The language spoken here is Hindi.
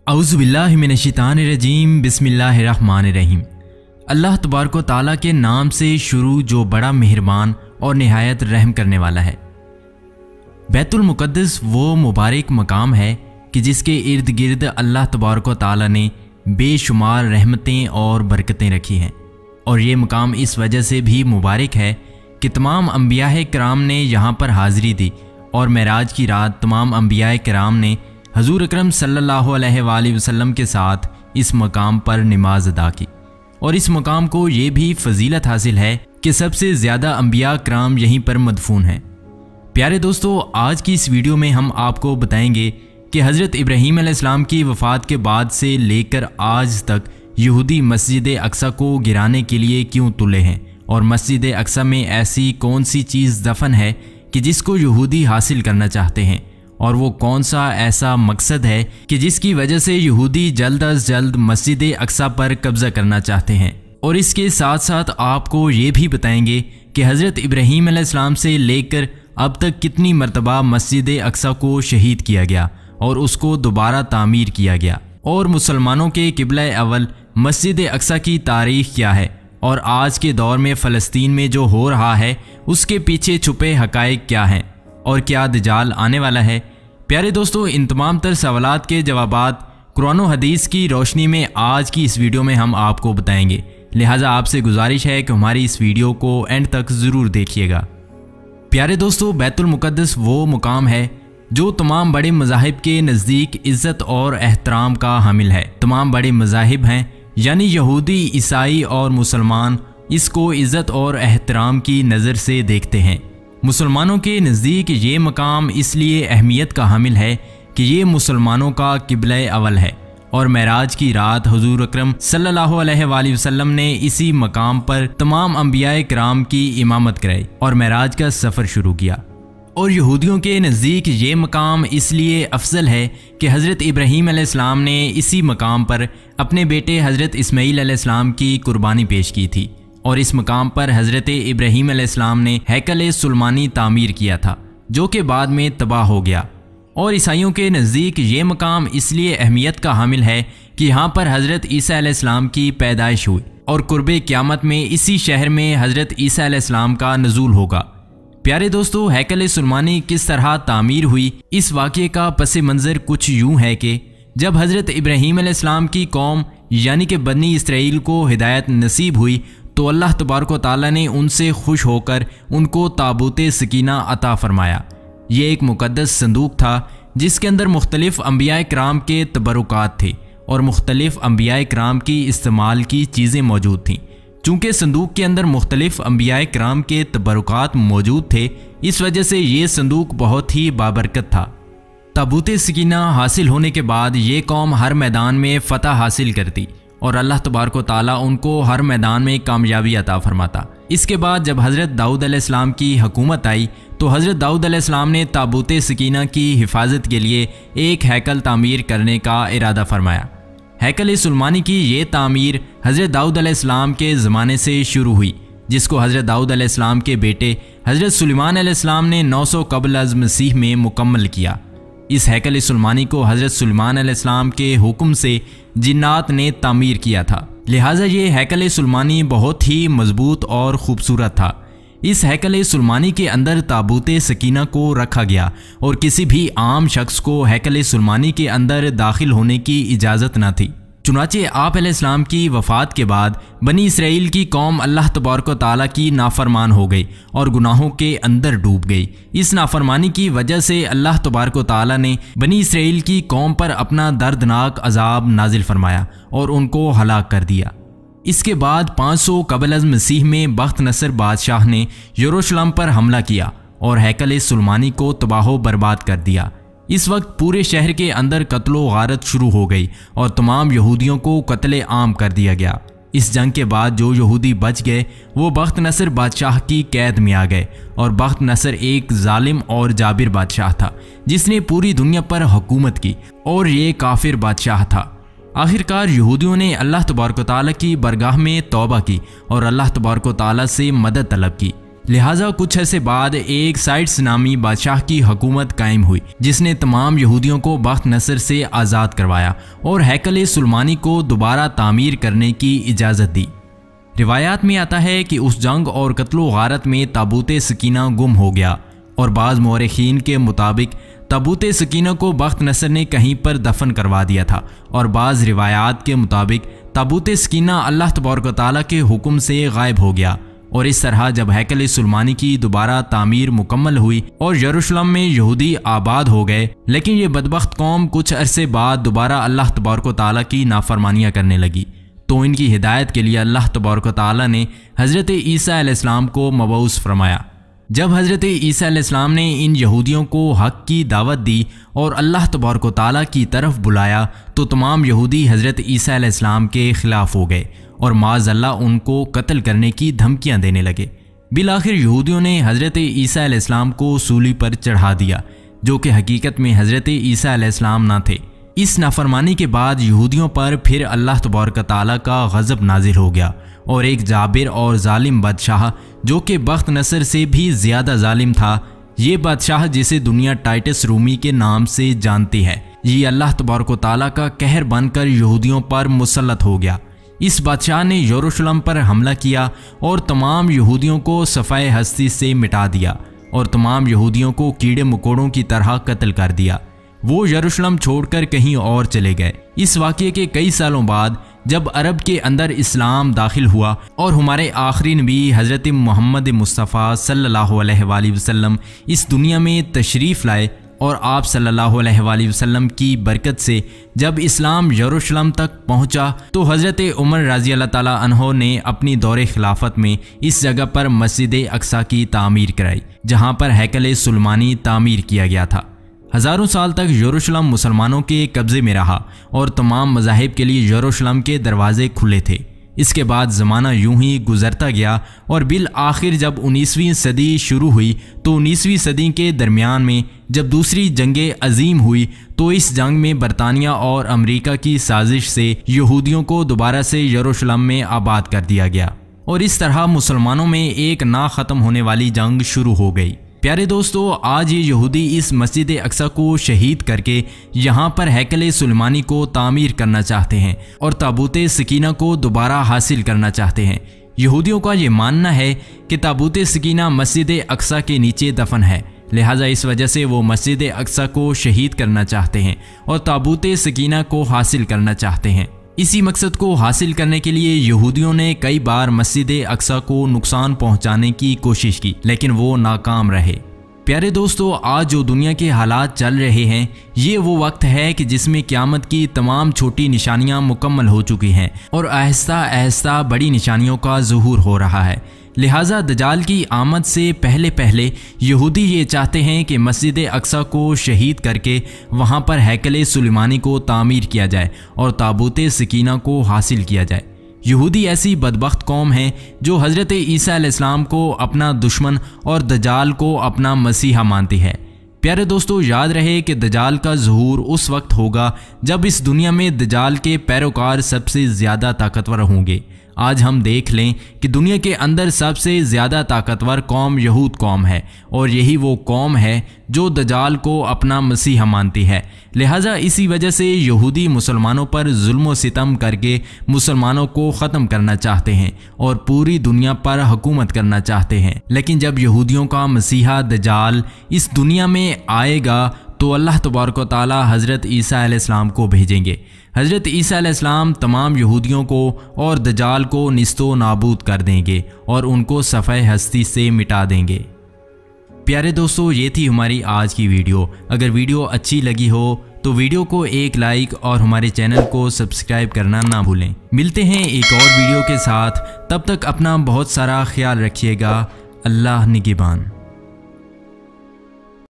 औज़ुबिल्लाहि मिनश्शैतानिर्रजीम बिस्मिल्लाहिर्रहमानिर्रहीम। अल्लाह तबारक व तआला के नाम से शुरू जो बड़ा मेहरबान और निहायत रहम करने वाला है। बैतुल मुक़द्दस वो मुबारक मकाम है कि जिसके इर्द गिर्द अल्लाह तबारक व तआला ने बेशुमार रहमतें और बरकतें रखी हैं। और ये मकाम इस वजह से भी मुबारक है कि तमाम अंबियाए किराम ने यहाँ पर हाज़िरी दी और मेराज की रात तमाम अंबियाए किराम ने हजूर अकरम सल्लल्लाहु अलैहि वसल्लम के साथ इस मकाम पर नमाज अदा की। और इस मकाम को ये भी फजीलत हासिल है कि सबसे ज़्यादा अंबिया किराम यहीं पर मदफून हैं। प्यारे दोस्तों, आज की इस वीडियो में हम आपको बताएंगे कि हज़रत इब्राहीम अलैहिस्सलाम की वफ़ात के बाद से लेकर आज तक यहूदी मस्जिद अक्सा को गिराने के लिए क्यों तुले हैं और मस्जिद अक्सा में ऐसी कौन सी चीज़ दफन है कि जिसको यहूदी हासिल करना चाहते हैं, और वो कौन सा ऐसा मकसद है कि जिसकी वजह से यहूदी जल्द अज जल्द मस्जिद अक्सा पर कब्ज़ा करना चाहते हैं। और इसके साथ साथ आपको ये भी बताएंगे कि हज़रत इब्राहीम अलैहिस्सलाम से लेकर अब तक कितनी मरतबा मस्जिद अक्सा को शहीद किया गया और उसको दोबारा तामीर किया गया, और मुसलमानों के किबला अव्वल मस्जिद अक्सा की तारीख़ क्या है, और आज के दौर में फ़लस्तीन में जो हो रहा है उसके पीछे छुपे हक़ाइक़ क्या हैं, और क्या दजाल आने वाला है। प्यारे दोस्तों, इन तमाम तर सवालात के जवाबात कुरान और हदीस की रोशनी में आज की इस वीडियो में हम आपको बताएंगे। लिहाजा आपसे गुजारिश है कि हमारी इस वीडियो को एंड तक ज़रूर देखिएगा। प्यारे दोस्तों, बैतुल मुक़द्दस वो मुकाम है जो तमाम बड़े मज़ाहिब के नज़दीक इज़्ज़त और एहतराम का हामिल है। तमाम बड़े मज़ाहिब हैं यानी यहूदी, ईसाई और मुसलमान इसको इज़्ज़त और एहतराम की नज़र से देखते हैं। मुसलमानों के नज़दीक ये मकाम इसलिए अहमियत का हामिल है कि ये मुसलमानों का किबला अव्वल है, और मेराज की रात हुज़ूर अकरम सल्लल्लाहु अलैहि वसल्लम ने इसी मकाम पर तमाम अंबियाए किराम की इमामत कराई और मेराज का सफ़र शुरू किया। और यहूदियों के नज़दीक ये मकाम इसलिए अफजल है कि हज़रत इब्राहीम अलैहिस्सलाम ने इसी मकाम पर अपने बेटे हज़रत इस्माईल अलैहिस्सलाम की कुर्बानी पेश की थी, और इस मकाम पर हज़रत इब्राहीम अलैहिस्सलाम ने हैकल सुलमानी तामीर किया था जो कि बाद में तबाह हो गया। और ईसाइयों के नज़दीक ये मकाम इसलिए अहमियत का हामिल है कि यहाँ पर हज़रत ईसा अलैहिस्सलाम की पैदाइश हुई, और कुर्बे क़यामत में इसी शहर में हज़रत ईसा अलैहिस्सलाम का नज़ूल होगा। प्यारे दोस्तों, हैकल सुलमानी किस तरह तामीर हुई, इस वाक़े का पस मंज़र कुछ यूँ है कि जब हज़रत इब्राहीम अलैहिस्सलाम की कौम यानी कि बनी इसराइल को हिदायत नसीब हुई तो अल्लाह तबारक व तआला ने उनसे खुश होकर उनको ताबूत सकीना अता फरमाया। ये एक मुक़द्दस संदूक था जिसके अंदर मुख्तलिफ़ अंबियाए किराम के तबरुकात थे और मुख्तलिफ़ अंबियाए किराम की इस्तेमाल की चीज़ें मौजूद थीं। चूँकि संदूक के अंदर मुख्तलिफ़ अंबियाए किराम के तबरुकात मौजूद थे, इस वजह से ये संदूक बहुत ही बाबरकत था। ताबूत सकीना हासिल होने के बाद ये कौम हर मैदान में फ़तह हासिल करती और अल्लाह तबारक व तआला उनको हर मैदान में कामयाबी अता फरमाता। इसके बाद जब हज़रत दाऊद अलैहिस्सलाम की हुकूमत आई तो हज़रत दाऊद अलैहिस्सलाम ने ताबूत सकीना की हिफाजत के लिए एक हैकल तामीर करने का इरादा फरमाया। हैकल सुलमानी की ये तामीर हज़रत दाऊद अलैहिस्सलाम के ज़माने से शुरू हुई, जिसको हज़रत दाऊद अलैहिस्सलाम के बेटे हज़रत सुलेमान अलैहिस्सलाम ने 900 क़ब्ल अज़ मसीह में मुकम्मल किया। इस हैकल सुलमानी को हज़रत सुलेमान अलैहिस्सलाम के हुक्म से जिन्नात ने तामीर किया था, लिहाजा ये हैकल सुलमानी बहुत ही मजबूत और ख़ूबसूरत था। इस हैकल सुलमानी के अंदर ताबूत सकीना को रखा गया और किसी भी आम शख्स को हैकल सुलमानी के अंदर दाखिल होने की इजाज़त न थी। चुनाचे आप अलैहिस्सलाम की वफ़ात के बाद बनी इसराइल की कौम अल्लाह तबारक व तआला की नाफरमान हो गई और गुनाहों के अंदर डूब गई। इस नाफरमानी की वजह से अल्लाह तबारक व तआला ने बनी इसराइल की कौम पर अपना दर्दनाक अजाब नाजिल फरमाया और उनको हलाक कर दिया। इसके बाद 500 क़ब्ल अज़ मसीह में बख्त नसर बादशाह ने यरूशलेम पर हमला किया और हैकल सुलमानी को तबाह बर्बाद कर दिया। इस वक्त पूरे शहर के अंदर कत्लो गारत शुरू हो गई और तमाम यहूदियों को कत्ले आम कर दिया गया। इस जंग के बाद जो यहूदी बच गए वो बख्त नसर बादशाह की कैद में आ गए, और बख्त नसर एक जालिम और जाबिर बादशाह था जिसने पूरी दुनिया पर हुकूमत की, और ये काफिर बादशाह था। आखिरकार यहूदियों ने अल्लाह तबारक व तआला की बरगाह में तौबा की और अल्लाह तबारक व तआला से मदद तलब की। लिहाजा कुछ अर्से बाद एक साइड्स नामी बादशाह की हुकूमत कायम हुई, जिसने तमाम यहूदियों को बख्त नसर से आज़ाद करवाया और हैकल सुलेमानी को दोबारा तामीर करने की इजाज़त दी। रिवायात में आता है कि उस जंग और कत्लो गारत में ताबूत सकीना गुम हो गया और बाज़ मौरखीन के मुताबिक ताबूत सकीना को बख्त नसर ने कहीं पर दफन करवा दिया था और बाज़ रिवायात के मुताबिक ताबूत सकीना अल्लाह तबारक व तआला के हुक्म से गायब हो गया। और इस तरह जब हैकल सुलेमानी की दोबारा तामीर मुकम्मल हुई और यरूशलेम में यहूदी आबाद हो गए, लेकिन ये बदबख्त कौम कुछ अरसे बाद दोबारा अल्लाह तबारक व तआला की नाफरमानियाँ करने लगी। तो इनकी हिदायत के लिए अल्लाह तबारक व तआला ने हज़रत ईसा अलैहिस्सलाम को मबऊस फरमाया। जब हज़रत ईसा अलैहिस्सलाम ने इन यहूदियों को हक़ की दावत दी और अल्लाह तबारक व तआला की तरफ बुलाया, तो तमाम यहूदी हज़रत ईसा अलैहिस्सलाम के ख़िलाफ़ हो गए और माज़अल्लाह उनको कत्ल करने की धमकियां देने लगे। बिलाखिर यहूदियों ने हज़रत ईसा अलैहिस्सलाम को सूली पर चढ़ा दिया, जो कि हकीकत में हज़रत ईसा अलैहिस्सलाम ना थे। इस नाफरमानी के बाद यहूदियों पर फिर अल्लाह तबारक तआला का गज़ब नाजिल हो गया और एक जाबिर और जालिम बादशाह, जो कि बख्त नसर से भी ज़्यादा जालिम था, ये बादशाह जिसे दुनिया टाइटस रूमी के नाम से जानती है, ये अल्लाह तबारक तआला का कहर बनकर यहूदियों पर मुसल्लत हो गया। इस बादशाह ने यरूशलेम पर हमला किया और तमाम यहूदियों को सफ़ाए हस्ती से मिटा दिया और तमाम यहूदियों को कीड़े मकोड़ों की तरह कत्ल कर दिया। वो यरूशलेम छोड़कर कहीं और चले गए। इस वाक़ये के कई सालों बाद जब अरब के अंदर इस्लाम दाखिल हुआ और हमारे आखिरी नबी हज़रत मोहम्मद मुस्तफ़ा सल्लल्लाहु अलैहि वसल्लम इस दुनिया में तशरीफ़ लाए और आप सल्लल्लाहु अलैहि वसल्लम की बरकत से जब इस्लाम यरूशलेम तक पहुंचा, तो हज़रत उमर रज़ी अल्लाह ताला अन्हो ने अपनी दौरे खिलाफत में इस जगह पर मस्जिद अक्सा की तामीर कराई, जहां पर हैकल सुलेमानी तामीर किया गया था। हज़ारों साल तक यरूशलेम मुसलमानों के कब्ज़े में रहा और तमाम मज़ाहिब के लिए यरूशलेम के दरवाजे खुले थे। इसके बाद ज़माना यूं ही गुजरता गया और बिल आखिर जब 19वीं सदी शुरू हुई, तो 19वीं सदी के दरमियान में जब दूसरी जंगे अजीम हुई, तो इस जंग में बरतानिया और अमेरिका की साजिश से यहूदियों को दोबारा से यरूशलेम में आबाद कर दिया गया और इस तरह मुसलमानों में एक ना ख़त्म होने वाली जंग शुरू हो गई। प्यारे दोस्तों, आज ये यहूदी इस मस्जिद अक्सा को शहीद करके यहाँ पर हैकल सुलेमानी को तामीर करना चाहते हैं और ताबूत सकीना को दोबारा हासिल करना चाहते हैं। यहूदियों का ये मानना है कि ताबूत सकीना मस्जिद अक्सा के नीचे दफन है, लिहाजा इस वजह से वो मस्जिद अक्सा को शहीद करना चाहते हैं और ताबूत सकीना को हासिल करना चाहते हैं। इसी मकसद को हासिल करने के लिए यहूदियों ने कई बार मस्जिद अक्सा को नुकसान पहुंचाने की कोशिश की, लेकिन वो नाकाम रहे। प्यारे दोस्तों, आज जो दुनिया के हालात चल रहे हैं, ये वो वक्त है कि जिसमें क़यामत की तमाम छोटी निशानियां मुकम्मल हो चुकी हैं और आहिस्ता आहिस्ता बड़ी निशानियों का ज़ुहूर हो रहा है। लिहाजा दजाल की आमद से पहले पहले यहूदी ये चाहते हैं कि मस्जिद अक्सा को शहीद करके वहाँ पर हैकल सुलेमानी को तामीर किया जाए और ताबूत सकीना को हासिल किया जाए। यहूदी ऐसी बदबख्त कौम है जो हज़रत ईसा अलैहिस्सलाम को अपना दुश्मन और दजाल को अपना मसीहा मानती है। प्यारे दोस्तों, याद रहे कि दजाल का ज़ुहूर उस वक्त होगा जब इस दुनिया में दजाल के पैरोकार सबसे ज़्यादा ताकतवर होंगे। आज हम देख लें कि दुनिया के अंदर सबसे ज़्यादा ताकतवर कौम यहूद कौम है और यही वो कौम है जो दजाल को अपना मसीहा मानती है। लिहाजा इसी वजह से यहूदी मुसलमानों पर जुल्म सितम करके मुसलमानों को ख़त्म करना चाहते हैं और पूरी दुनिया पर हुकूमत करना चाहते हैं। लेकिन जब यहूदियों का मसीहा दजाल इस दुनिया में आएगा, तो अल्लाह तबारक व तआला हज़रत ईसा अलैहिस्सलाम को भेजेंगे। हज़रत ईसा अलैहिस्सलाम तमाम यहूदियों को और दजाल को निस्तो नाबूद कर देंगे और उनको सफ़े हस्ती से मिटा देंगे। प्यारे दोस्तों, ये थी हमारी आज की वीडियो। अगर वीडियो अच्छी लगी हो तो वीडियो को एक लाइक और हमारे चैनल को सब्सक्राइब करना ना भूलें। मिलते हैं एक और वीडियो के साथ, तब तक अपना बहुत सारा ख्याल रखिएगा। अल्लाह निगहबान।